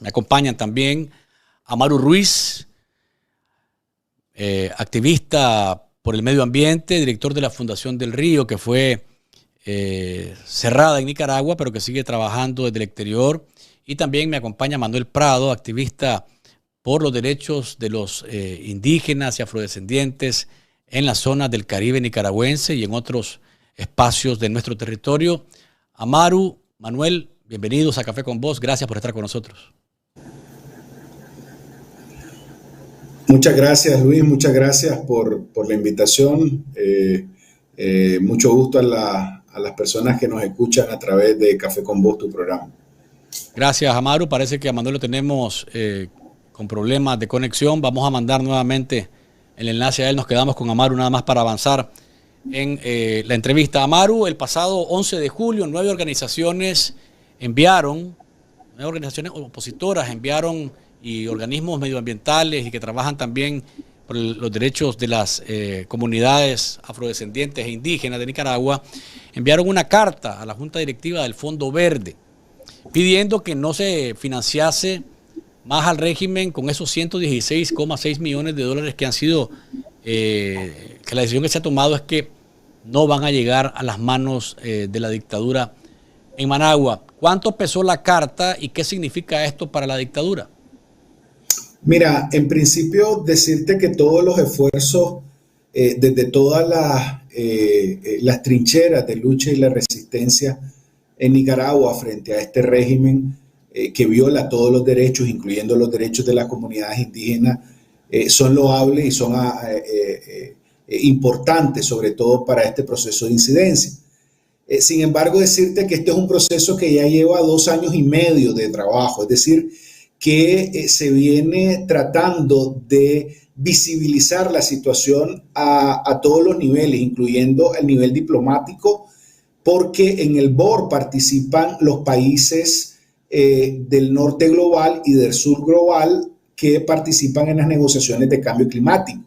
Me acompañan también Amaru Ruiz, activista por el medio ambiente, director de la Fundación del Río, que fue cerrada en Nicaragua, pero que sigue trabajando desde el exterior. Y también me acompaña Manuel Prado, activista por los derechos de los indígenas y afrodescendientes en las zonas del Caribe nicaragüense y en otros espacios de nuestro territorio. Amaru, Manuel, bienvenidos a Café con Voz. Gracias por estar con nosotros. Muchas gracias, Luis. Muchas gracias por la invitación. Mucho gusto a las personas que nos escuchan a través de Café con Voz, tu programa. Gracias, Amaru. Parece que a Manuel lo tenemos con problemas de conexión. Vamos a mandar nuevamente el enlace a él. Nos quedamos con Amaru nada más para avanzar en la entrevista. Amaru, el pasado 11 de julio, 9 organizaciones opositoras enviaron, y organismos medioambientales y que trabajan también por los derechos de las comunidades afrodescendientes e indígenas de Nicaragua, enviaron una carta a la Junta Directiva del Fondo Verde pidiendo que no se financiase más al régimen con esos 116,6 millones de dólares que han sido, que la decisión que se ha tomado es que no van a llegar a las manos de la dictadura en Managua. ¿Cuánto pesó la carta y qué significa esto para la dictadura? Mira, en principio decirte que todos los esfuerzos desde todas las trincheras de lucha y la resistencia en Nicaragua frente a este régimen que viola todos los derechos, incluyendo los derechos de las comunidades indígenas, son loables y son importantes, sobre todo para este proceso de incidencia. Sin embargo, decirte que este es un proceso que ya lleva 2 años y medio de trabajo, es decir, que se viene tratando de visibilizar la situación a todos los niveles, incluyendo el nivel diplomático, porque en el BOR participan los países del norte global y del sur global que participan en las negociaciones de cambio climático.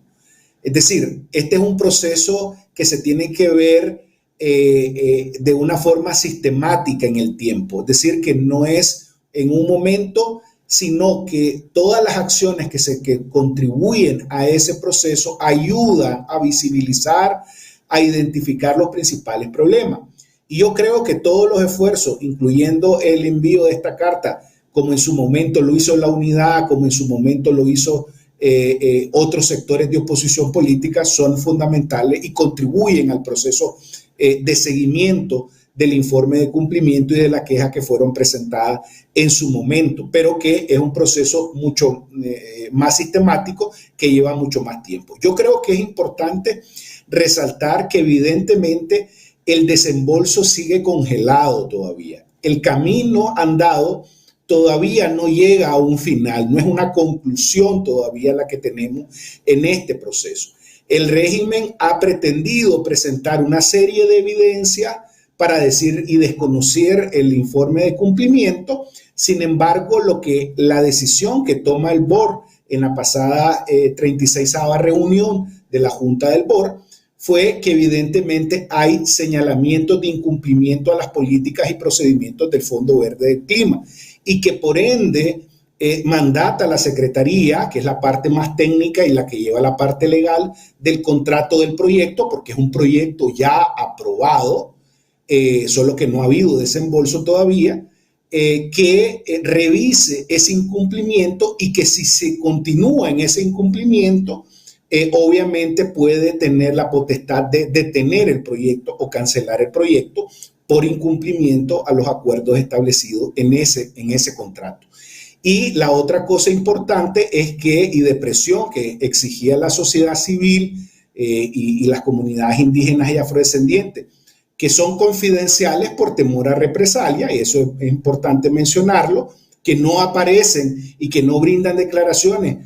Es decir, este es un proceso que se tiene que ver de una forma sistemática en el tiempo, es decir, que no es en un momento, sino que todas las acciones que contribuyen a ese proceso ayudan a visibilizar, a identificar los principales problemas. Y yo creo que todos los esfuerzos, incluyendo el envío de esta carta, como en su momento lo hizo la Unidad, como en su momento lo hizo otros sectores de oposición política, son fundamentales y contribuyen al proceso de seguimiento del informe de cumplimiento y de las quejas que fueron presentadas en su momento, pero que es un proceso mucho más sistemático que lleva mucho más tiempo. Yo creo que es importante resaltar que evidentemente el desembolso sigue congelado todavía. El camino andado todavía no llega a un final, no es una conclusión todavía la que tenemos en este proceso. El régimen ha pretendido presentar una serie de evidencias para decir y desconocer el informe de cumplimiento. Sin embargo, la decisión que toma el BOR en la pasada 36ª reunión de la Junta del BOR fue que evidentemente hay señalamientos de incumplimiento a las políticas y procedimientos del Fondo Verde del Clima y que por ende mandata a la Secretaría, que es la parte más técnica y la que lleva la parte legal del contrato del proyecto, porque es un proyecto ya aprobado, solo que no ha habido desembolso todavía, que revise ese incumplimiento y que si se continúa en ese incumplimiento, obviamente puede tener la potestad de detener el proyecto o cancelar el proyecto por incumplimiento a los acuerdos establecidos en ese contrato. Y la otra cosa importante es que, y de presión que exigía la sociedad civil y las comunidades indígenas y afrodescendientes, que son confidenciales por temor a represalia, y eso es importante mencionarlo, que no aparecen y que no brindan declaraciones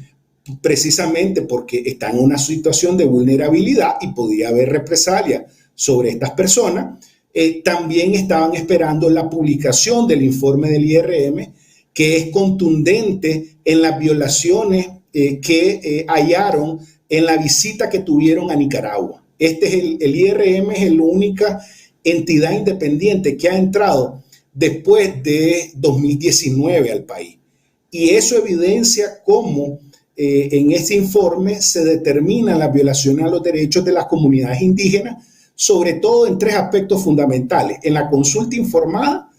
precisamente porque están en una situación de vulnerabilidad y podía haber represalia sobre estas personas, también estaban esperando la publicación del informe del IRM, que es contundente en las violaciones que hallaron en la visita que tuvieron a Nicaragua. El IRM es la única entidad independiente que ha entrado después de 2019 al país. y eso evidencia cómo en ese informe se determinan las violaciones a los derechos de las comunidades indígenas, sobre todo en 3 aspectos fundamentales: en la consulta informada,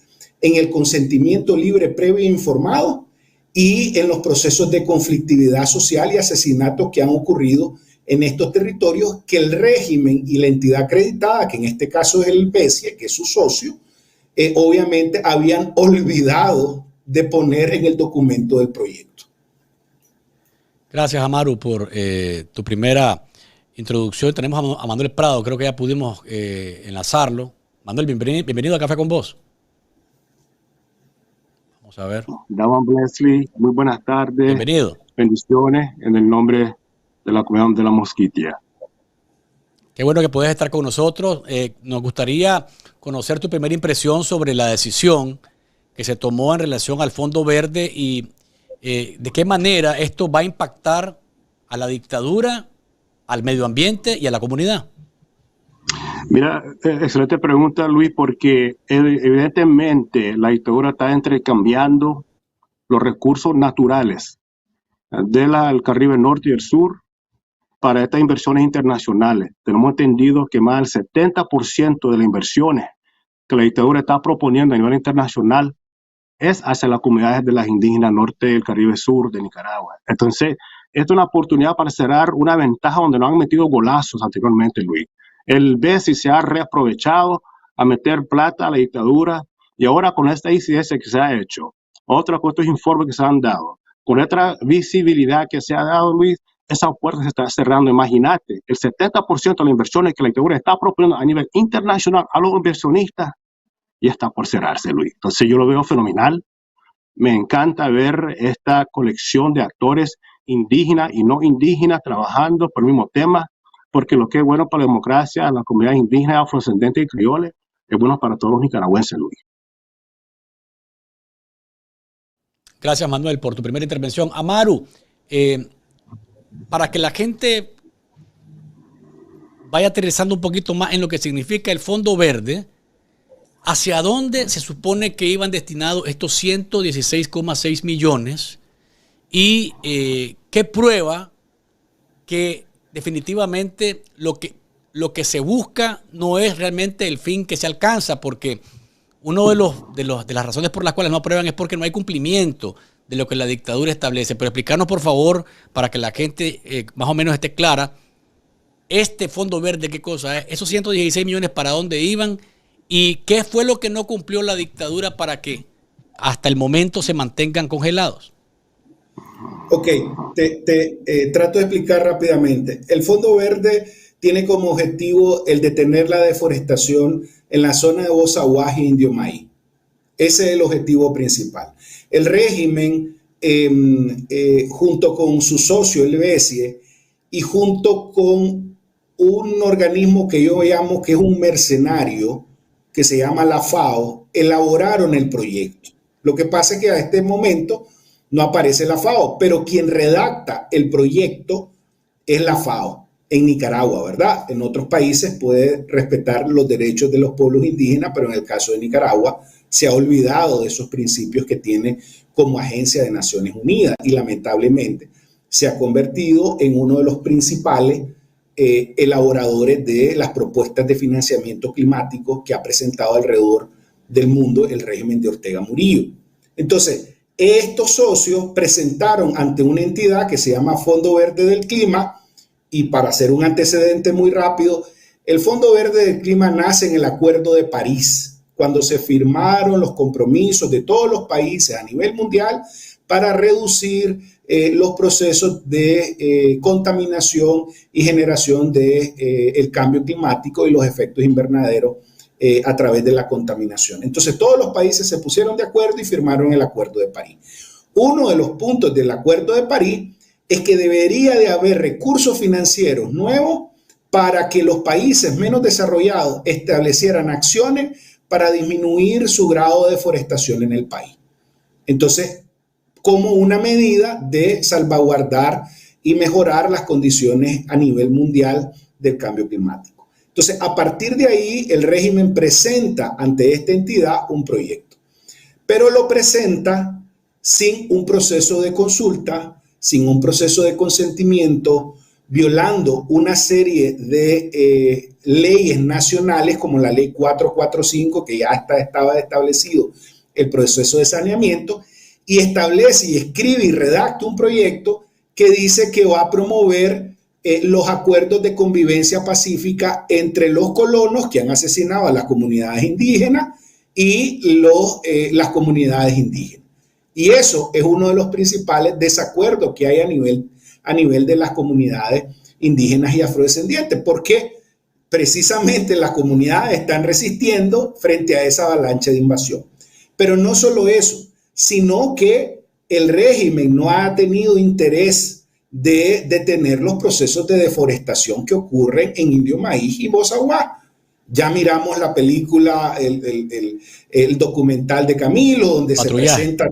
en el consentimiento libre, previo e informado, y en los procesos de conflictividad social y asesinatos que han ocurrido en estos territorios, que el régimen y la entidad acreditada, que en este caso es el BESIE, que es su socio, obviamente habían olvidado de poner en el documento del proyecto. Gracias, Amaru, por tu primera introducción. Tenemos a Manuel Prado, creo que ya pudimos enlazarlo. Manuel, bienvenido a Café con Vos. Vamos a ver. Dawan Blesley, muy buenas tardes. Bienvenido. Bendiciones en el nombre de la comunidad de la Mosquitia. Qué bueno que puedes estar con nosotros. Nos gustaría conocer tu primera impresión sobre la decisión que se tomó en relación al Fondo Verde y de qué manera esto va a impactar a la dictadura, al medio ambiente y a la comunidad. Mira, excelente pregunta, Luis, porque evidentemente la dictadura está intercambiando los recursos naturales del Caribe Norte y el Sur para estas inversiones internacionales. Tenemos entendido que más del 70% de las inversiones que la dictadura está proponiendo a nivel internacional es hacia las comunidades de las indígenas norte del Caribe Sur de Nicaragua. Entonces, esta es una oportunidad para cerrar una ventaja donde no han metido golazos anteriormente, Luis. El BESI se ha reaprovechado a meter plata a la dictadura y ahora con esta incidencia que se ha hecho, otros informes que se han dado, con esta visibilidad que se ha dado, Luis, esa puerta se está cerrando. Imagínate, el 70% de las inversiones que la dictadura está proponiendo a nivel internacional a los inversionistas ya está por cerrarse, Luis. Entonces yo lo veo fenomenal. Me encanta ver esta colección de actores indígenas y no indígenas trabajando por el mismo tema, porque lo que es bueno para la democracia, la comunidad indígena, afrodescendiente y crioles, es bueno para todos los nicaragüenses, Luis. Gracias, Manuel, por tu primera intervención. Amaru, para que la gente vaya aterrizando un poquito más en lo que significa el Fondo Verde, ¿hacia dónde se supone que iban destinados estos 116,6 millones? ¿Y qué prueba que definitivamente lo que se busca no es realmente el fin que se alcanza? Porque una de las razones por las cuales no aprueban es porque no hay cumplimiento de lo que la dictadura establece. Pero explícanos, por favor, para que la gente más o menos esté clara, este Fondo Verde, ¿qué cosa es? ¿Esos 116 millones para dónde iban? ¿Y qué fue lo que no cumplió la dictadura para que hasta el momento se mantengan congelados? Ok, te trato de explicar rápidamente. El Fondo Verde tiene como objetivo el detener la deforestación en la zona de Bozaguaje y Indio Maí. Ese es el objetivo principal. El régimen, junto con su socio, el BESIE, y junto con un organismo que yo llamo que es un mercenario, que se llama la FAO, elaboraron el proyecto. Lo que pasa es que a este momento no aparece la FAO, pero quien redacta el proyecto es la FAO en Nicaragua, ¿verdad? En otros países puede respetar los derechos de los pueblos indígenas, pero en el caso de Nicaragua se ha olvidado de esos principios que tiene como agencia de Naciones Unidas y lamentablemente se ha convertido en uno de los principales elaboradores de las propuestas de financiamiento climático que ha presentado alrededor del mundo el régimen de Ortega Murillo. Entonces, estos socios presentaron ante una entidad que se llama Fondo Verde del Clima, y para hacer un antecedente muy rápido, el Fondo Verde del Clima nace en el Acuerdo de París, cuando se firmaron los compromisos de todos los países a nivel mundial para reducir los procesos de contaminación y generación del cambio climático y los efectos invernaderos a través de la contaminación. Entonces, todos los países se pusieron de acuerdo y firmaron el Acuerdo de París. Uno de los puntos del Acuerdo de París es que debería de haber recursos financieros nuevos para que los países menos desarrollados establecieran acciones para disminuir su grado de deforestación en el país. Entonces, como una medida de salvaguardar y mejorar las condiciones a nivel mundial del cambio climático. Entonces, a partir de ahí, el régimen presenta ante esta entidad un proyecto, pero lo presenta sin un proceso de consulta, sin un proceso de consentimiento, violando una serie de leyes nacionales como la ley 445, que ya estaba establecido el proceso de saneamiento, y establece y escribe y redacta un proyecto que dice que va a promover los acuerdos de convivencia pacífica entre los colonos que han asesinado a las comunidades indígenas y las comunidades indígenas. Y eso es uno de los principales desacuerdos que hay a nivel de las comunidades indígenas y afrodescendientes, porque precisamente las comunidades están resistiendo frente a esa avalancha de invasión. Pero no solo eso, sino que el régimen no ha tenido interés de detener los procesos de deforestación que ocurren en Indio Maíz y Bozaguá. Ya miramos la película, el documental de Camilo, donde Patrullaje. Se presenta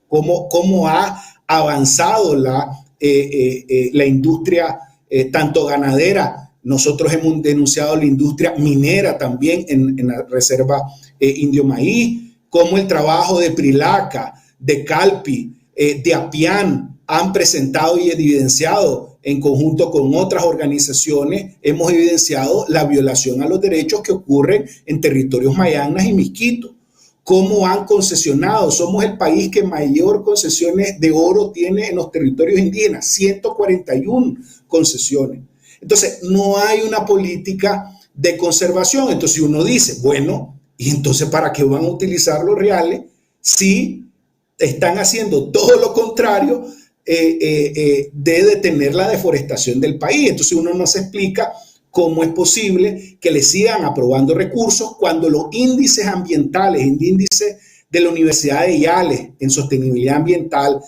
cómo ha avanzado la industria, tanto ganadera. Nosotros hemos denunciado la industria minera también en la reserva Indio Maíz, como el trabajo de Prilaca, de Calpi, de Apián, han presentado y evidenciado en conjunto con otras organizaciones, hemos evidenciado la violación a los derechos que ocurren en territorios Mayanas y Misquito. Cómo han concesionado, somos el país que mayor concesiones de oro tiene en los territorios indígenas, 141 concesiones. Entonces, no hay una política de conservación. Entonces, uno dice, bueno, ¿y entonces para qué van a utilizar los reales si están haciendo todo lo contrario de detener la deforestación del país? Entonces uno no se explica cómo es posible que le sigan aprobando recursos cuando los índices ambientales, el índice de la Universidad de Yales en sostenibilidad ambiental,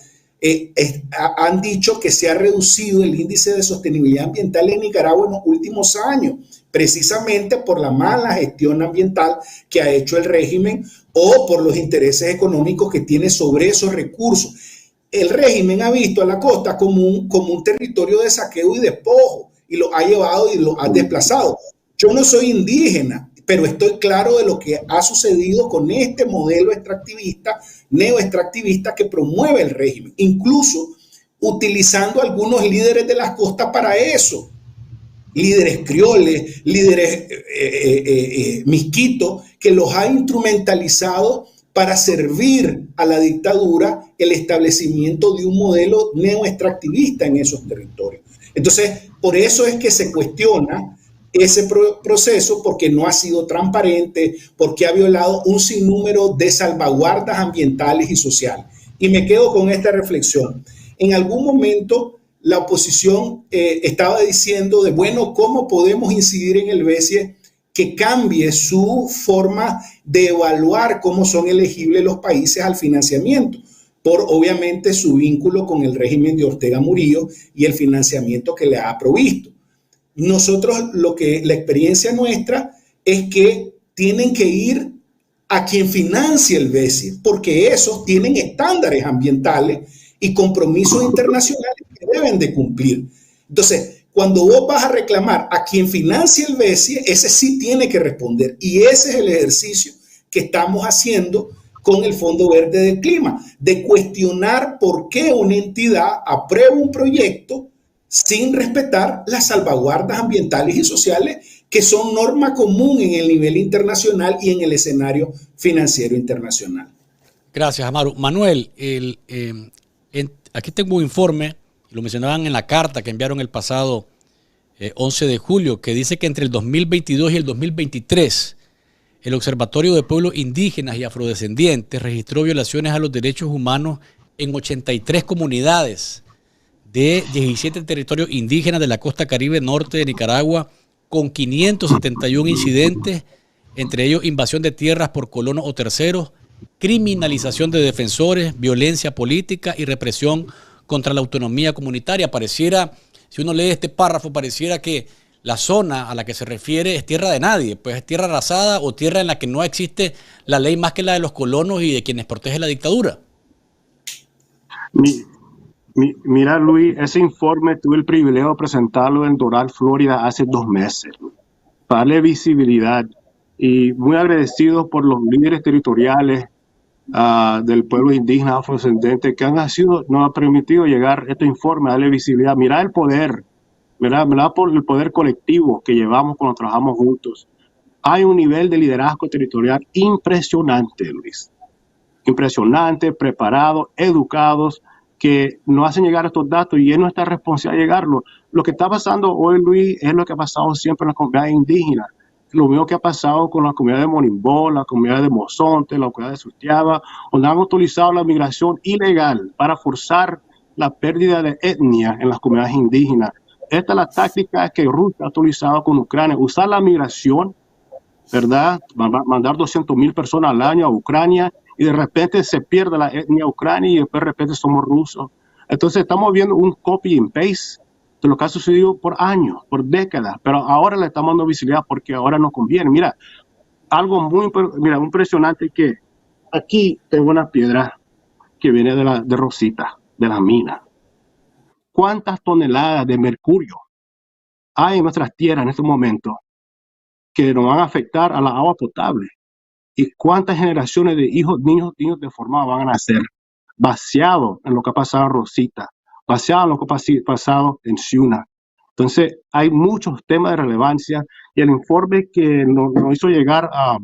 han dicho que se ha reducido el índice de sostenibilidad ambiental en Nicaragua en los últimos años, precisamente por la mala gestión ambiental que ha hecho el régimen o por los intereses económicos que tiene sobre esos recursos. El régimen ha visto a la costa como un territorio de saqueo y despojo y lo ha llevado y lo ha desplazado. Yo no soy indígena, pero estoy claro de lo que ha sucedido con este modelo extractivista, neoextractivista que promueve el régimen, incluso utilizando algunos líderes de las costas para eso. Líderes crioles, líderes misquitos, que los ha instrumentalizado para servir a la dictadura el establecimiento de un modelo neoextractivista en esos territorios. Entonces, por eso es que se cuestiona ese proceso, porque no ha sido transparente, porque ha violado un sinnúmero de salvaguardas ambientales y sociales. Y me quedo con esta reflexión. En algún momento la oposición estaba diciendo de, bueno, ¿cómo podemos incidir en el BESIE que cambie su forma de evaluar cómo son elegibles los países al financiamiento, por obviamente su vínculo con el régimen de Ortega Murillo y el financiamiento que le ha provisto? Nosotros, la experiencia nuestra es que tienen que ir a quien financie el BESIE, porque esos tienen estándares ambientales y compromisos internacionales que deben de cumplir. Entonces, cuando vos vas a reclamar a quien financie el BESIE, ese sí tiene que responder. Y ese es el ejercicio que estamos haciendo con el Fondo Verde del Clima, de cuestionar por qué una entidad aprueba un proyecto sin respetar las salvaguardas ambientales y sociales que son norma común en el nivel internacional y en el escenario financiero internacional. Gracias, Amaru. Manuel, aquí tengo un informe, lo mencionaban en la carta que enviaron el pasado 11 de julio, que dice que entre el 2022 y el 2023, el Observatorio de Pueblos Indígenas y Afrodescendientes registró violaciones a los derechos humanos en 83 comunidades de 17 territorios indígenas de la costa caribe norte de Nicaragua, con 571 incidentes, entre ellos invasión de tierras por colonos o terceros, criminalización de defensores, violencia política y represión contra la autonomía comunitaria. Pareciera, si uno lee este párrafo, pareciera que la zona a la que se refiere es tierra de nadie, pues es tierra arrasada o tierra en la que no existe la ley más que la de los colonos y de quienes protege la dictadura. Mira, Luis, ese informe tuve el privilegio de presentarlo en Doral, Florida, hace 2 meses, para darle visibilidad, y muy agradecidos por los líderes territoriales del pueblo indígena afrodescendiente que nos ha permitido llegar este informe, darle visibilidad. Mira el poder, mira por el poder colectivo que llevamos cuando trabajamos juntos. Hay un nivel de liderazgo territorial impresionante, Luis. Impresionante, preparados, educados, que nos hacen llegar estos datos y es nuestra responsabilidad llegarlo. Lo que está pasando hoy, Luis, es lo que ha pasado siempre en las comunidades indígenas. Lo mismo que ha pasado con la comunidad de Monimbó, la comunidad de Mozonte, la comunidad de Sutiaba, donde han utilizado la migración ilegal para forzar la pérdida de etnia en las comunidades indígenas. Esta es la táctica que Rusia ha utilizado con Ucrania, usar la migración, ¿verdad? Mandar 200,000 personas al año a Ucrania y de repente se pierde la etnia ucrania y después de repente somos rusos. Entonces estamos viendo un copy and paste de lo que ha sucedido por años, por décadas, pero ahora le estamos dando visibilidad porque ahora nos conviene. Mira, algo muy impresionante que aquí tengo una piedra que viene de Rosita, de la mina. ¿Cuántas toneladas de mercurio hay en nuestras tierras en este momento que nos van a afectar a la agua potable? ¿Y cuántas generaciones de niños deformados van a nacer? Vaciado en lo que ha pasado en Rosita, vaciado en lo que ha pasado en Ciuna. Entonces, hay muchos temas de relevancia y el informe que nos hizo llegar a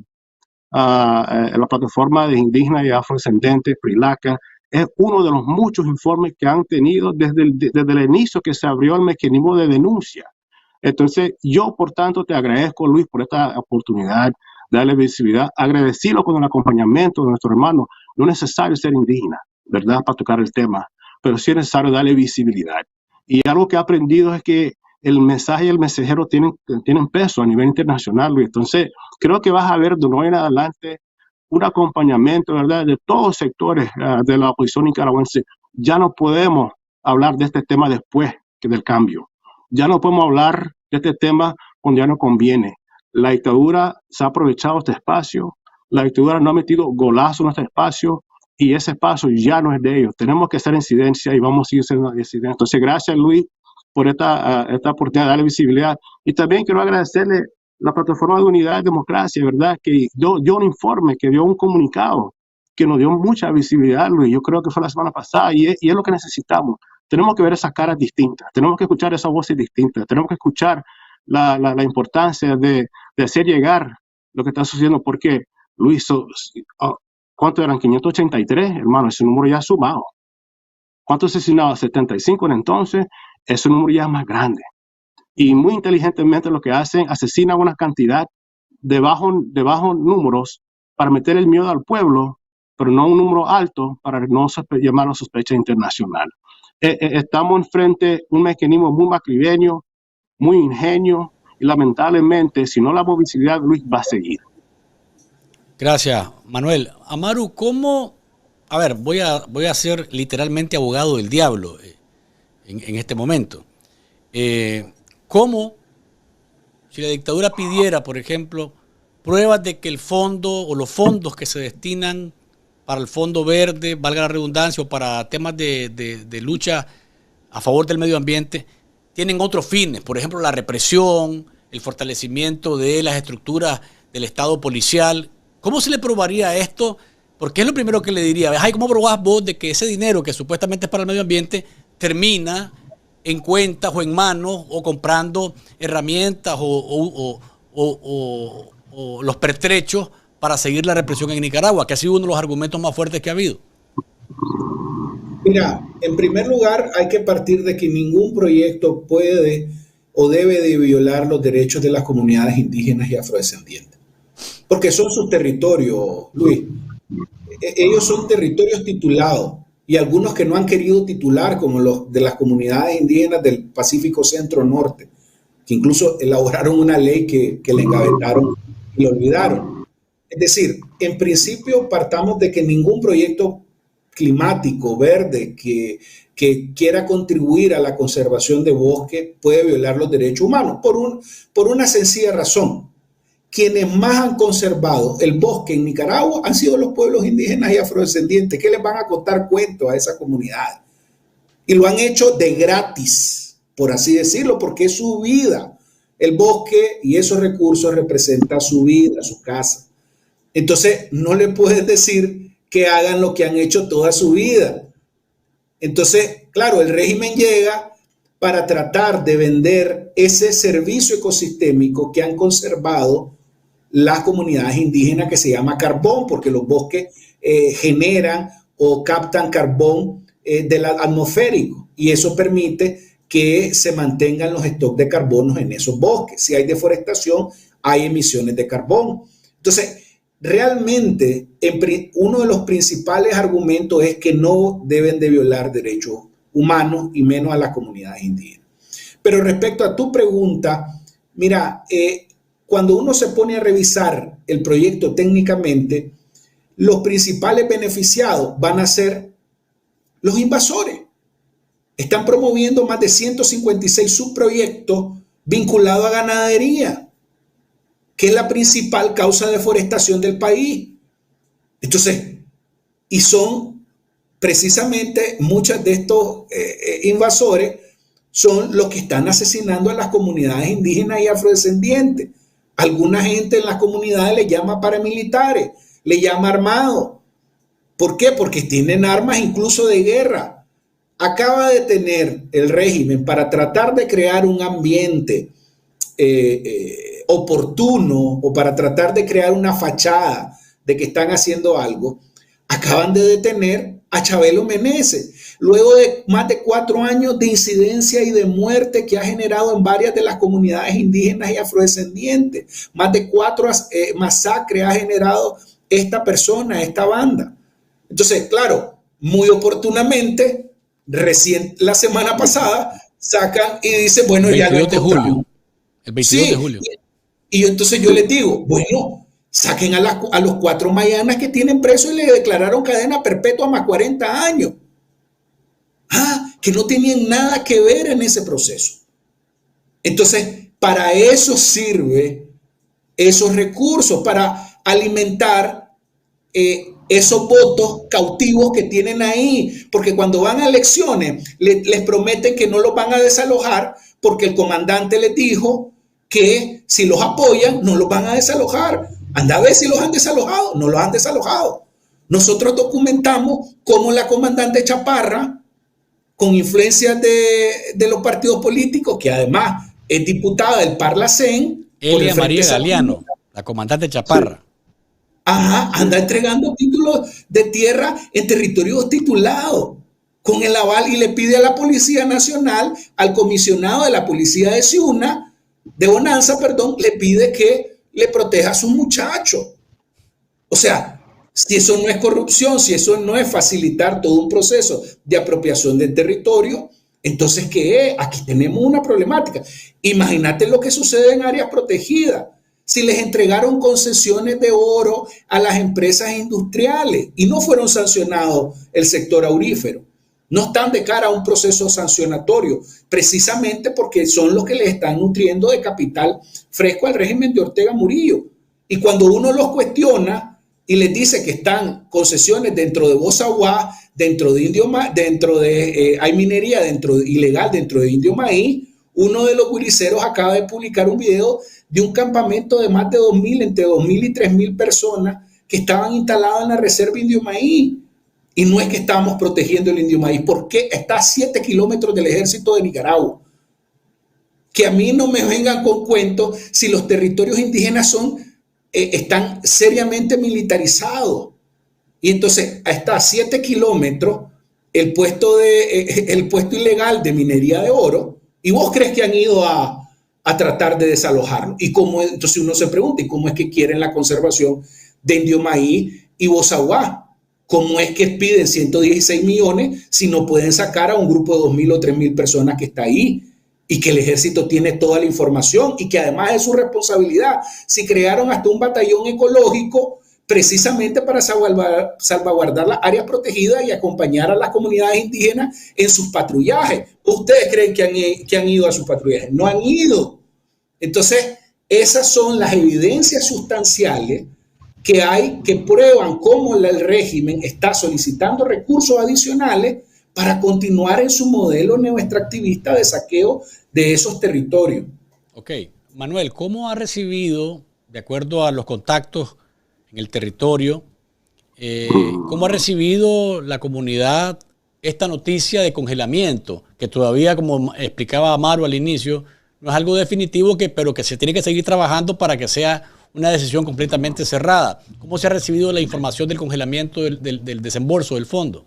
la plataforma de indígenas y afrodescendientes, PRILACA, es uno de los muchos informes que han tenido desde el inicio que se abrió el mecanismo de denuncia. Entonces, yo, por tanto, te agradezco, Luis, por esta oportunidad, darle visibilidad, agradecido con el acompañamiento de nuestro hermano. No es necesario ser indígena, ¿verdad?, para tocar el tema, pero sí es necesario darle visibilidad. Y algo que he aprendido es que el mensaje y el mensajero tienen peso a nivel internacional, Luis. Entonces, creo que vas a ver de hoy en adelante un acompañamiento, ¿verdad?, de todos los sectores de la oposición nicaragüense. Ya no podemos hablar de este tema después del cambio. Ya no podemos hablar de este tema cuando ya no conviene. La dictadura se ha aprovechado este espacio, la dictadura no ha metido golazo en este espacio y ese espacio ya no es de ellos. Tenemos que hacer incidencia y vamos a seguir siendo incidencia. Entonces, gracias, Luis, por esta oportunidad de darle visibilidad. Y también quiero agradecerle la plataforma de Unidad y Democracia, ¿verdad?, que dio un informe, que dio un comunicado, que nos dio mucha visibilidad, Luis. Yo creo que fue la semana pasada y es lo que necesitamos. Tenemos que ver esas caras distintas, tenemos que escuchar esas voces distintas, tenemos que escuchar la importancia de hacer llegar lo que está sucediendo, porque, Luis, ¿cuántos eran? 583, hermano, ese número ya ha sumado. ¿Cuántos asesinados? 75 en entonces, ese número ya es más grande. Y muy inteligentemente lo que hacen, asesinan una cantidad de bajos números para meter el miedo al pueblo, pero no un número alto para no llamar a sospecha internacional. Estamos enfrente de un mecanismo muy macribeño, muy ingenio, y lamentablemente, si no la movilidad, Luis, va a seguir. Gracias, Manuel. Amaru, ¿cómo? A ver, voy a ser literalmente abogado del diablo en este momento. ¿Cómo, si la dictadura pidiera, por ejemplo, pruebas de que el fondo o los fondos que se destinan para el Fondo Verde, valga la redundancia, o para temas de lucha a favor del medio ambiente, tienen otros fines, por ejemplo, la represión, el fortalecimiento de las estructuras del Estado policial? ¿Cómo se le probaría esto? Porque es lo primero que le diría. Ay, ¿cómo probás vos de que ese dinero que supuestamente es para el medio ambiente termina en cuentas o en manos o comprando herramientas o los pertrechos para seguir la represión en Nicaragua, que ha sido uno de los argumentos más fuertes que ha habido? Mira, en primer lugar hay que partir de que ningún proyecto puede o debe de violar los derechos de las comunidades indígenas y afrodescendientes, porque son sus territorios, Luis. Ellos son territorios titulados y algunos que no han querido titular, como los de las comunidades indígenas del Pacífico Centro Norte, que incluso elaboraron una ley que le engavetaron y lo olvidaron. Es decir, en principio partamos de que ningún proyecto climático verde que quiera contribuir a la conservación de bosque puede violar los derechos humanos por una sencilla razón. Quienes más han conservado el bosque en Nicaragua han sido los pueblos indígenas y afrodescendientes. ¿Qué les van a contar cuentos a esa comunidad? Y lo han hecho de gratis, por así decirlo, porque es su vida. El bosque y esos recursos representan su vida, su casa. Entonces, no le puedes decir que hagan lo que han hecho toda su vida. Entonces, claro, el régimen llega para tratar de vender ese servicio ecosistémico que han conservado las comunidades indígenas, que se llama carbón, porque los bosques generan o captan carbón del atmosférico, y eso permite que se mantengan los stocks de carbono en esos bosques. Si hay deforestación, hay emisiones de carbón. Entonces, realmente uno de los principales argumentos es que no deben de violar derechos humanos y menos a las comunidades indígenas. Pero respecto a tu pregunta, mira, cuando uno se pone a revisar el proyecto técnicamente, los principales beneficiados van a ser los invasores. Están promoviendo más de 156 subproyectos vinculados a ganadería, que es la principal causa de deforestación del país. Entonces, y son precisamente muchos de estos invasores son los que están asesinando a las comunidades indígenas y afrodescendientes. Alguna gente en las comunidades le llama paramilitares, le llama armados. ¿Por qué? Porque tienen armas incluso de guerra. Acaba de tener el régimen, para tratar de crear un ambiente oportuno o para tratar de crear una fachada de que están haciendo algo, acaban de detener a Chavelo Meneses, luego de más de 4 años de incidencia y de muerte que ha generado en varias de las comunidades indígenas y afrodescendientes. Más de 4 masacres ha generado esta persona, esta banda. Entonces, claro, muy oportunamente, recién la semana pasada, sacan y dicen, bueno, ya lo encontramos. El 22 de julio. Y entonces yo les digo, bueno, saquen a los 4 mayanas que tienen presos y le declararon cadena perpetua más 40 años. Que no tenían nada que ver en ese proceso. Entonces, para eso sirve esos recursos, para alimentar esos votos cautivos que tienen ahí, porque cuando van a elecciones les prometen que no los van a desalojar porque el comandante les dijo que si los apoyan no los van a desalojar. Anda a ver si los han desalojado. No los han desalojado. Nosotros documentamos cómo la comandante Chaparra, con influencias de los partidos políticos, que además es diputada del Parlacén, Elia María Galeano, la comandante Chaparra. Anda entregando títulos de tierra en territorios titulados con el aval, y le pide a la Policía Nacional, al comisionado de la Policía de Ciuna, de Bonanza, perdón, le pide que le proteja a sus muchachos. O sea, si eso no es corrupción, si eso no es facilitar todo un proceso de apropiación del territorio, entonces, ¿qué es? Aquí tenemos una problemática. Imagínate lo que sucede en áreas protegidas. Si les entregaron concesiones de oro a las empresas industriales y no fueron sancionados el sector aurífero, no están de cara a un proceso sancionatorio, precisamente porque son los que les están nutriendo de capital fresco al régimen de Ortega Murillo. Y cuando uno los cuestiona y les dice que están concesiones dentro de Bozaguá, dentro de Indio Maíz, hay minería ilegal dentro de Indio Maíz, uno de los guriceros acaba de publicar un video de un campamento de más de 2.000, entre 2.000 y 3.000 personas que estaban instaladas en la reserva Indio Maíz. Y no es que estamos protegiendo el Indio Maíz, porque está a 7 kilómetros del ejército de Nicaragua. Que a mí no me vengan con cuentos si los territorios indígenas están seriamente militarizados. Y entonces está a 7 kilómetros el puesto ilegal de minería de oro, y vos crees que han ido a tratar de desalojarlo. Entonces uno se pregunta, ¿y cómo es que quieren la conservación de Indio Maíz y Bozaguá? ¿Cómo es que piden 116 millones si no pueden sacar a un grupo de 2.000 o 3.000 personas que está ahí? Y que el ejército tiene toda la información y que además es su responsabilidad. Si crearon hasta un batallón ecológico precisamente para salvaguardar las áreas protegidas y acompañar a las comunidades indígenas en sus patrullajes. ¿Ustedes creen que han ido a sus patrullajes? No han ido. Entonces, esas son las evidencias sustanciales que hay, que prueban cómo el régimen está solicitando recursos adicionales para continuar en su modelo neoextractivista de saqueo de esos territorios. Ok, Manuel, ¿cómo ha recibido, de acuerdo a los contactos en el territorio, ¿Cómo ha recibido la comunidad esta noticia de congelamiento? Que todavía, como explicaba Amaro al inicio, no es algo definitivo, pero que se tiene que seguir trabajando para que sea una decisión completamente cerrada. ¿Cómo se ha recibido la información del congelamiento del desembolso del fondo?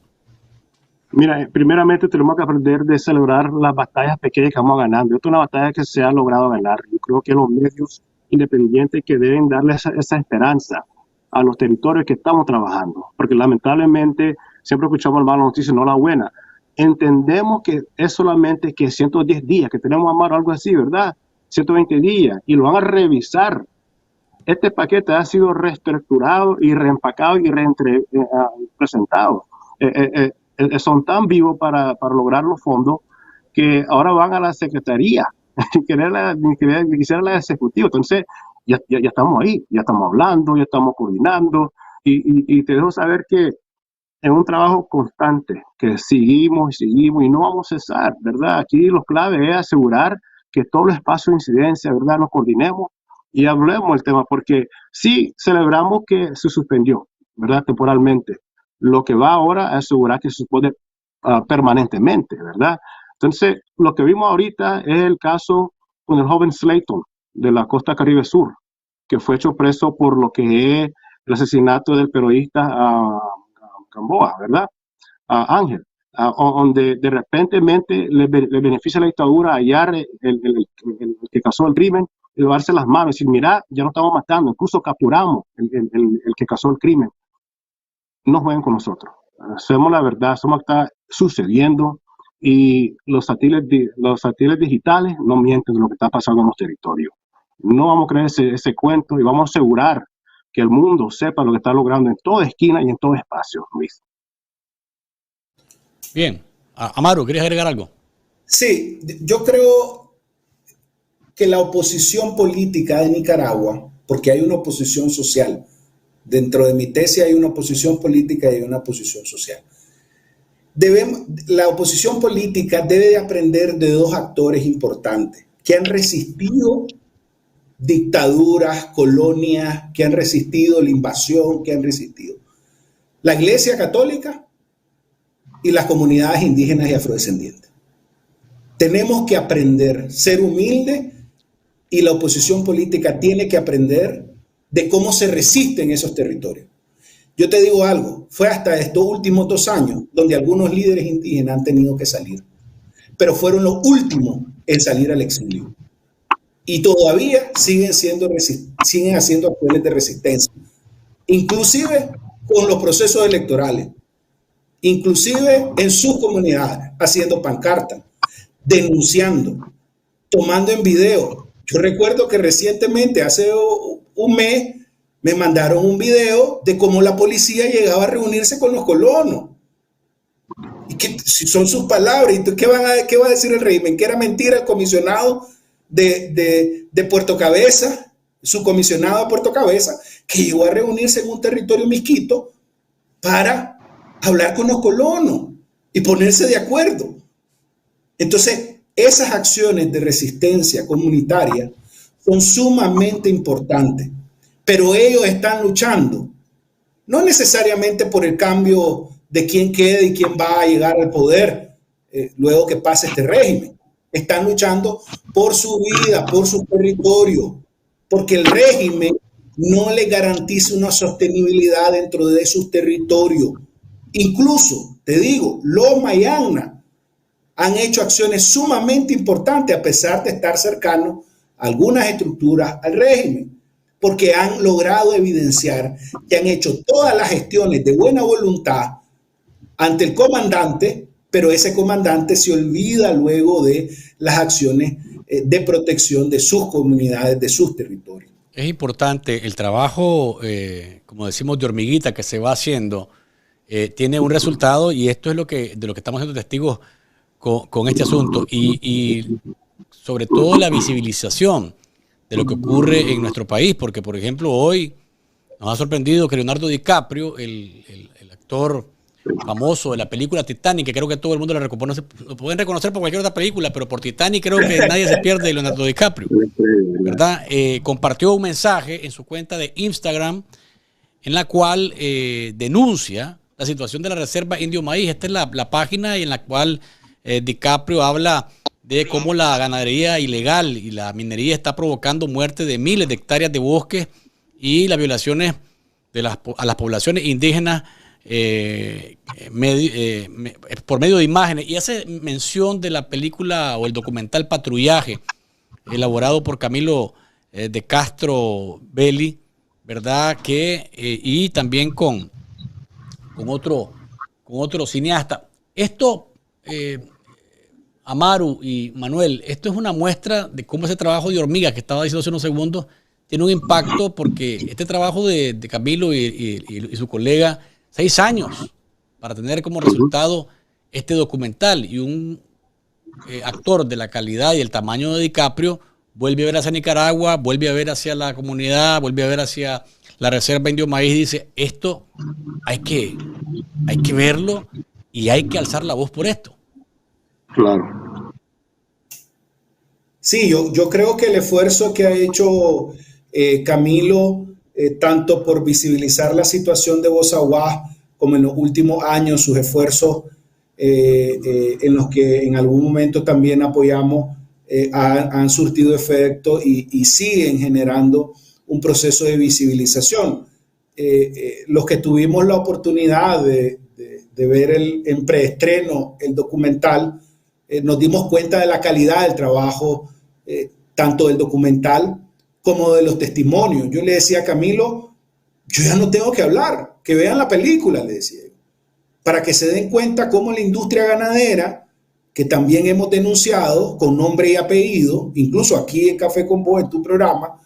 Mira, primeramente tenemos que aprender de celebrar las batallas pequeñas que vamos ganando. Esta es una batalla que se ha logrado ganar. Yo creo que los medios independientes que deben darle esa esperanza a los territorios que estamos trabajando, porque lamentablemente siempre escuchamos la mala noticia, no la buena. Entendemos que es solamente que 110 días, que tenemos a mano algo así, ¿verdad? 120 días, y lo van a revisar. Este paquete ha sido reestructurado y reempacado y presentado. Son tan vivos para lograr los fondos que ahora van a la Secretaría, ni quisiera la Ejecutiva. Entonces, ya estamos ahí, ya estamos hablando, ya estamos coordinando, y te dejo saber que es un trabajo constante, que seguimos y no vamos a cesar, ¿verdad? Aquí lo clave es asegurar que todos los espacios de incidencia, ¿verdad?, nos coordinemos y hablemos del tema, porque sí celebramos que se suspendió, ¿verdad?, temporalmente. Lo que va ahora es asegurar que se suspende permanentemente, ¿verdad? Entonces, lo que vimos ahorita es el caso con el joven Slayton de la costa Caribe Sur, que fue hecho preso por lo que es el asesinato del periodista Gamboa, ¿verdad? Ángel, donde de repentemente le beneficia a la dictadura hallar el que causó el crimen y lavarse las manos y decir, mira, ya no estamos matando, incluso capturamos el que causó el crimen. No jueguen con nosotros. Hacemos la verdad, somos lo que está sucediendo, y los satélites digitales no mienten de lo que está pasando en los territorios. No vamos a creer ese cuento y vamos a asegurar que el mundo sepa lo que está logrando en toda esquina y en todo espacio, Luis. Bien. Amaro, ¿quieres agregar algo? Sí, yo creo que la oposición política de Nicaragua, porque hay una oposición social, dentro de mi tesis hay una oposición política y hay una oposición social. La oposición política debe de aprender de dos actores importantes que han resistido dictaduras, colonias, que han resistido la invasión, que han resistido la Iglesia Católica y las comunidades indígenas y afrodescendientes. Tenemos que aprender, ser humildes, y la oposición política tiene que aprender de cómo se resisten esos territorios. Yo te digo algo, fue hasta estos últimos 2 años donde algunos líderes indígenas han tenido que salir, pero fueron los últimos en salir al exilio. Y todavía siguen haciendo acciones de resistencia, inclusive con los procesos electorales, inclusive en sus comunidades, haciendo pancartas, denunciando, tomando en video. Yo recuerdo que recientemente, hace un mes, me mandaron un video de cómo la policía llegaba a reunirse con los colonos. Y que si son sus palabras, ¿y qué va a decir el régimen? Que era mentira el comisionado de Puerto Cabeza, su comisionado de Puerto Cabeza, que llegó a reunirse en un territorio misquito para hablar con los colonos y ponerse de acuerdo. Entonces, esas acciones de resistencia comunitaria son sumamente importantes, pero ellos están luchando, no necesariamente por el cambio de quién quede y quién va a llegar al poder luego que pase este régimen. Están luchando por su vida, por su territorio, porque el régimen no le garantiza una sostenibilidad dentro de sus territorios. Incluso, te digo, los Mayana han hecho acciones sumamente importantes a pesar de estar cercanos a algunas estructuras al régimen, porque han logrado evidenciar que han hecho todas las gestiones de buena voluntad ante el comandante, pero ese comandante se olvida luego de las acciones de protección de sus comunidades, de sus territorios. Es importante el trabajo, como decimos, de hormiguita que se va haciendo, tiene un resultado, y esto es de lo que estamos siendo testigos con este asunto, y sobre todo la visibilización de lo que ocurre en nuestro país, porque por ejemplo hoy nos ha sorprendido que Leonardo DiCaprio, el actor famoso de la película Titanic, que creo que todo el mundo lo pueden reconocer por cualquier otra película, pero por Titanic creo que nadie se pierde de Leonardo DiCaprio, ¿verdad? Compartió un mensaje en su cuenta de Instagram en la cual denuncia la situación de la reserva Indio Maíz. Esta es la página en la cual DiCaprio habla de cómo la ganadería ilegal y la minería está provocando muerte de miles de hectáreas de bosques y las violaciones a las poblaciones indígenas por medio de imágenes. Y hace mención de la película o el documental Patrullaje, elaborado por Camilo de Castro Belli, ¿verdad? Y también con otro cineasta. Esto, Amaru y Manuel, esto es una muestra de cómo ese trabajo de hormiga que estaba diciendo hace unos segundos tiene un impacto, porque este trabajo de Camilo y su colega, 6 años para tener como resultado este documental, y un actor de la calidad y el tamaño de DiCaprio vuelve a ver hacia Nicaragua, vuelve a ver hacia la comunidad, vuelve a ver hacia la reserva Indio Maíz y dice, esto hay que verlo y hay que alzar la voz por esto. Claro. Sí, yo creo que el esfuerzo que ha hecho Camilo, tanto por visibilizar la situación de Bozaguá, como en los últimos años sus esfuerzos en los que en algún momento también apoyamos, han surtido efecto y siguen generando un proceso de visibilización. Los que tuvimos la oportunidad de ver en preestreno el documental, nos dimos cuenta de la calidad del trabajo, tanto del documental como de los testimonios. Yo le decía a Camilo, yo ya no tengo que hablar, que vean la película, le decía, para que se den cuenta cómo la industria ganadera, que también hemos denunciado con nombre y apellido, incluso aquí en Café con Vos, en tu programa,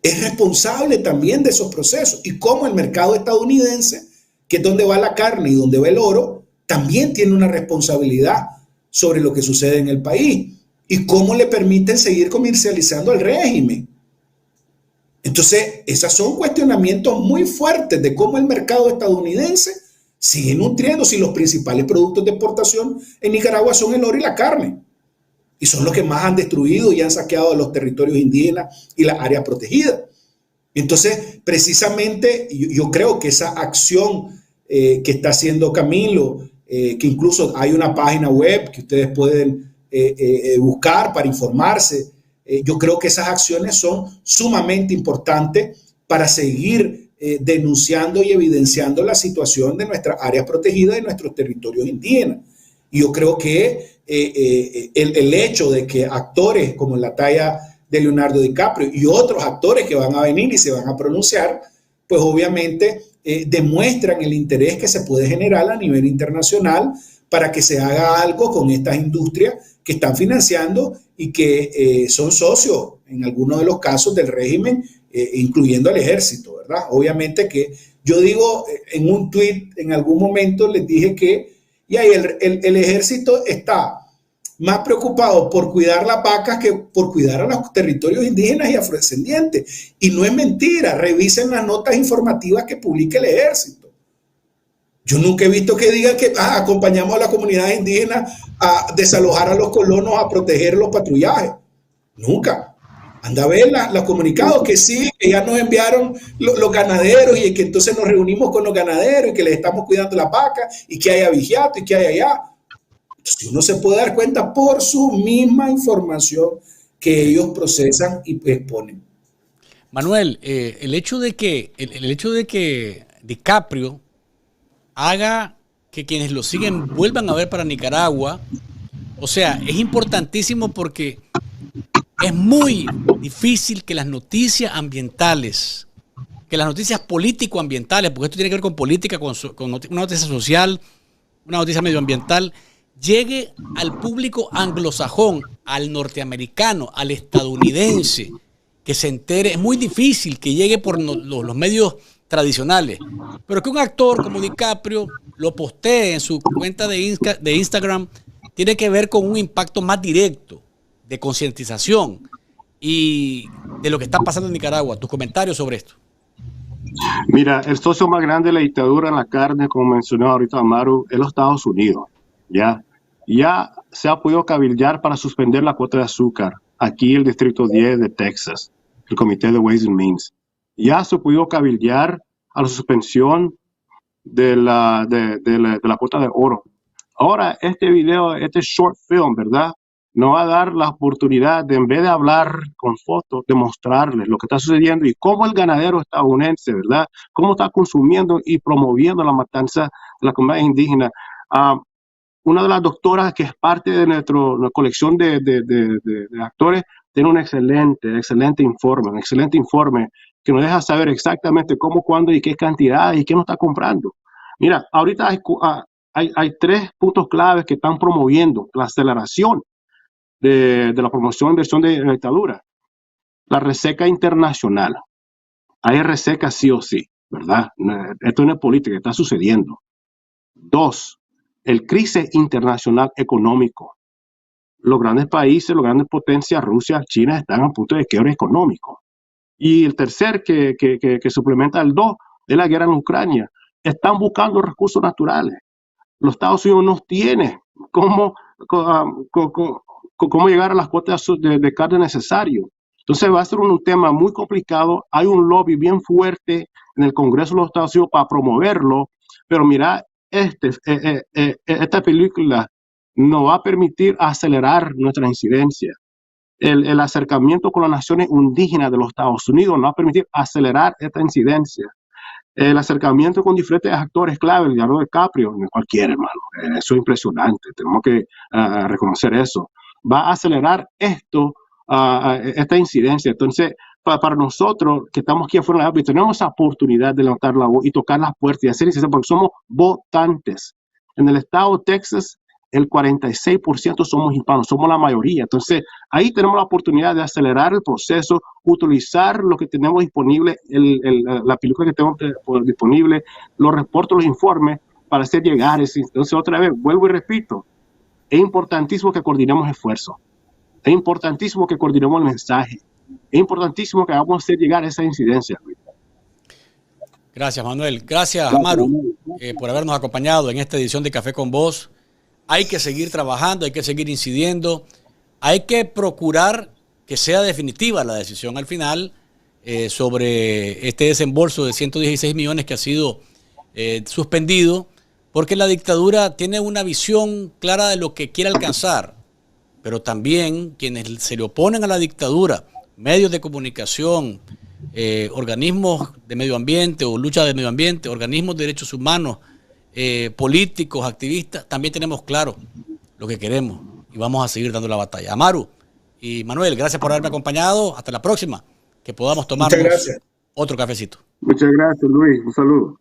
es responsable también de esos procesos, y cómo el mercado estadounidense, que es donde va la carne y donde va el oro, también tiene una responsabilidad sobre lo que sucede en el país y cómo le permiten seguir comercializando al régimen. Entonces, esos son cuestionamientos muy fuertes de cómo el mercado estadounidense sigue nutriendo, si los principales productos de exportación en Nicaragua son el oro y la carne, y son los que más han destruido y han saqueado los territorios indígenas y las áreas protegidas. Entonces, precisamente, yo creo que esa acción que está haciendo Camilo, que incluso hay una página web que ustedes pueden buscar para informarse, yo creo que esas acciones son sumamente importantes para seguir denunciando y evidenciando la situación de nuestras áreas protegidas y nuestros territorios indígenas. Y yo creo que el hecho de que actores como la talla de Leonardo DiCaprio y otros actores que van a venir y se van a pronunciar, pues obviamente demuestran el interés que se puede generar a nivel internacional para que se haga algo con estas industrias que están financiando y que son socios en algunos de los casos del régimen, incluyendo al ejército, ¿verdad? Obviamente que yo digo en un tuit en algún momento les dije que el ejército está más preocupado por cuidar las vacas que por cuidar a los territorios indígenas y afrodescendientes. Y no es mentira, revisen las notas informativas que publica el ejército. Yo nunca he visto que digan que acompañamos a la comunidad indígena a desalojar a los colonos, a proteger los patrullajes. Nunca. Anda a ver los comunicados que sí, que ya nos enviaron los ganaderos y que entonces nos reunimos con los ganaderos y que les estamos cuidando las vacas y que haya vigiato y que haya allá. Entonces uno se puede dar cuenta por su misma información que ellos procesan y exponen. Manuel, el hecho de que DiCaprio haga que quienes lo siguen vuelvan a ver para Nicaragua, o sea, es importantísimo porque es muy difícil que las noticias ambientales, que las noticias político-ambientales, porque esto tiene que ver con política, con una noticia social, una noticia medioambiental, llegue al público anglosajón, al norteamericano, al estadounidense, que se entere. Es muy difícil que llegue por los medios tradicionales, pero que un actor como DiCaprio lo postee en su cuenta de Instagram tiene que ver con un impacto más directo de concientización y de lo que está pasando en Nicaragua. Tus comentarios sobre esto. Mira, el socio más grande de la dictadura en la carne, como mencionó ahorita Amaru, es los Estados Unidos. Ya se ha podido cabildear para suspender la cuota de azúcar. Aquí el Distrito 10 de Texas, el Comité de Ways and Means. Ya se ha podido cabildear a la suspensión de la cuota de oro. Ahora, este video, este short film, ¿verdad? Nos va a dar la oportunidad de, en vez de hablar con fotos, de mostrarles lo que está sucediendo y cómo el ganadero estadounidense, ¿verdad? Cómo está consumiendo y promoviendo la matanza de la comunidad indígena. Una de las doctoras que es parte de nuestra colección de actores tiene un excelente informe que nos deja saber exactamente cómo, cuándo y qué cantidad y qué nos está comprando. Mira, ahorita hay 3 puntos claves que están promoviendo la aceleración de la promoción e inversión de la dictadura. La reseca internacional. Hay reseca sí o sí, ¿verdad? Esto no es política, está sucediendo. 2, el crisis internacional económico. Los grandes países, las grandes potencias, Rusia, China, están a punto de quiebre económico. Y el tercer que suplementa el 2 es la guerra en Ucrania. Están buscando recursos naturales. Los Estados Unidos no tienen cómo llegar a las cuotas de carne necesario. Entonces va a ser un tema muy complicado. Hay un lobby bien fuerte en el Congreso de los Estados Unidos para promoverlo, pero mira, esta película nos va a permitir acelerar nuestra incidencia. El acercamiento con las naciones indígenas de los Estados Unidos nos va a permitir acelerar esta incidencia. El acercamiento con diferentes actores clave, el Leonardo DiCaprio, no cualquiera, hermano. Eso es impresionante, tenemos que reconocer eso. Va a acelerar esta incidencia. Entonces, para nosotros que estamos aquí afuera de la tenemos esa oportunidad de levantar la voz y tocar las puertas y hacer incidencia porque somos votantes. En el estado de Texas, el 46% somos hispanos, somos la mayoría. Entonces, ahí tenemos la oportunidad de acelerar el proceso, utilizar lo que tenemos disponible, la película que tenemos disponible, los reportes, los informes, para hacer llegar ese. Entonces, otra vez, vuelvo y repito, es importantísimo que coordinemos esfuerzos. Es importantísimo que coordinemos el mensaje. Es importantísimo que hagamos hacer llegar esa incidencia. Gracias, Manuel. Gracias, Amaru, por habernos acompañado en esta edición de Café con Voz. Hay que seguir trabajando, hay que seguir incidiendo, hay que procurar que sea definitiva la decisión al final sobre este desembolso de 116 millones que ha sido suspendido, porque la dictadura tiene una visión clara de lo que quiere alcanzar, pero también quienes se le oponen a la dictadura, medios de comunicación, organismos de medio ambiente o lucha de medio ambiente, organismos de derechos humanos, políticos, activistas, también tenemos claro lo que queremos y vamos a seguir dando la batalla. Amaru y Manuel, gracias por haberme acompañado. Hasta la próxima, que podamos tomarnos otro cafecito. Muchas gracias, Luis. Un saludo.